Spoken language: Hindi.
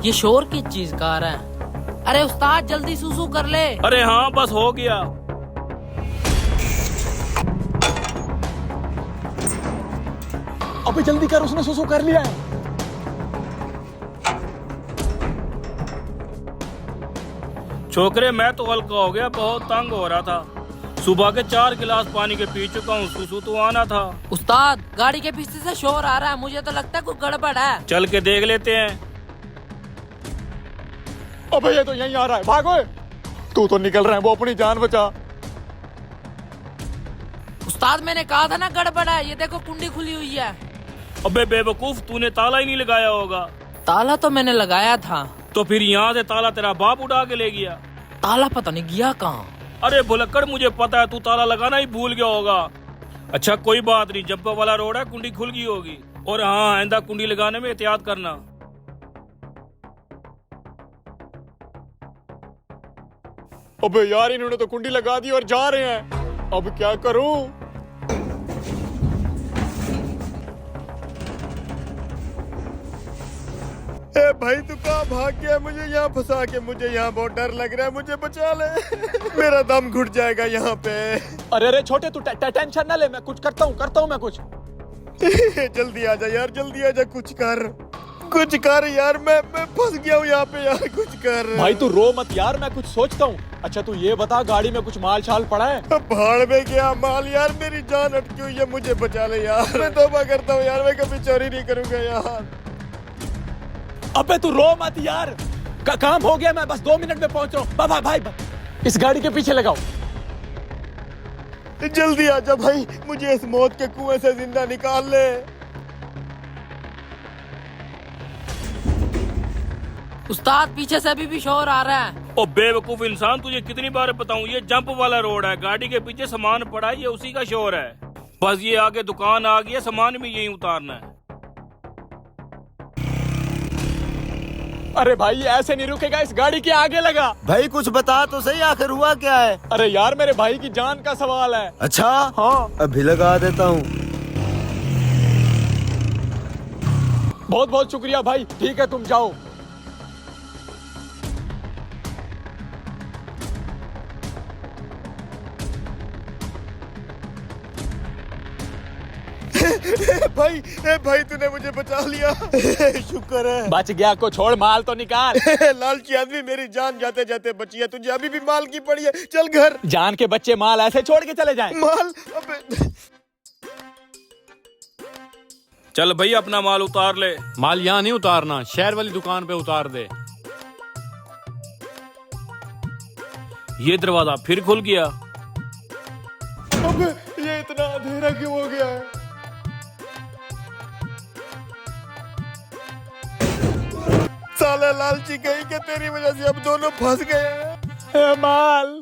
ये शोर किस चीज का आ रहा है? अरे उस्ताद जल्दी सुसु कर ले। अरे हाँ बस हो गया। अबे जल्दी कर, उसने सुसु कर लिया है। छोकरे मैं तो हल्का हो गया, बहुत तंग हो रहा था। सुबह के 4 गिलास पानी के पी चुका हूँ, सुसु तो आना था। उस्ताद गाड़ी के पीछे से शोर आ रहा है, मुझे तो लगता है कुछ गड़बड़ है। चल के देख लेते हैं। अबे ये तो यहीं आ रहा है, भागो। तू तो निकल रहा है, वो अपनी जान बचा। उस्ताद मैंने कहा था ना गड़बड़ है, ये देखो कुंडी खुली हुई है। अबे बेवकूफ, तूने ताला ही नहीं लगाया होगा। ताला तो मैंने लगाया था। तो फिर यहाँ से ताला तेरा बाप उठा के ले गया। ताला पता नहीं गया कहाँ। अरे भुलक्कड़, मुझे पता है तू ताला लगाना ही भूल गया होगा। अच्छा कोई बात नहीं, जब्बा वाला रोड है, कुंडी खुल गई होगी। और हाँ, आइंदा कुंडी लगाने में एहतियात करना। अबे यार, इन्होंने तो कुंडी लगा दी और जा रहे हैं। अब क्या करूं? ए भाई तू कहाँ भाग गया? मुझे यहाँ फंसा के, मुझे यहाँ बहुत डर लग रहा है, मुझे बचा ले। मेरा दम घुट जाएगा यहाँ पे। अरे अरे छोटे, तू टेंशन ना ले, मैं कुछ करता हूँ मैं कुछ। जल्दी आ जा यार, जल्दी आ जा, कुछ कर यार, मैं फंस गया हूँ यहाँ पे यार, कुछ कर। भाई तू रो मत यार, मैं कुछ सोचता हूँ। अच्छा तू ये बता, गाड़ी में कुछ माल छाल पड़ा है? भाड़ में क्या माल यार, मेरी जान अटकी हुई है, मुझे बचा ले यार। मैं तौबा करता हूँ यार, मैं कभी चोरी नहीं करूंगा यार। अबे तू रो मत यार, काम हो गया, मैं बस 2 मिनट में पहुंच रहा हूँ। भाई इस गाड़ी के पीछे लगाओ। जल्दी आजा भाई, मुझे इस मौत के कुएं से जिंदा निकाल ले। उस्ताद पीछे से अभी भी शोर आ रहा है। ओ बेवकूफ इंसान, तुझे कितनी बार बताऊं, ये जंप वाला रोड है, गाड़ी के पीछे सामान पड़ा है, ये उसी का शोर है। बस ये आगे दुकान आ गई है, सामान भी यहीं उतारना है। अरे भाई ये ऐसे नहीं रुकेगा, इस गाड़ी के आगे लगा। भाई कुछ बता तो सही, आखिर हुआ क्या है? अरे यार मेरे भाई की जान का सवाल है। अच्छा हाँ, अभी लगा देता हूँ। बहुत बहुत शुक्रिया भाई, ठीक है तुम जाओ। भाई तूने मुझे बचा लिया। शुक्र है। बच गया, को छोड़, माल तो निकाल। लालची आदमी, मेरी जान जाते जाते बची है, तुझे अभी भी माल की पड़ी है। चल घर। जान के बच्चे माल ऐसे छोड़ के चले जाएं? माल अबे। चल भाई अपना माल उतार ले। माल यहाँ नहीं उतारना, शहर वाली दुकान पे उतार दे। ये दरवाजा फिर खुल गया। अबे ये इतना अंधेरा क्यों हो गया है? साला लालची कहीं के, तेरी वजह से अब दोनों फंस गए हैं। माल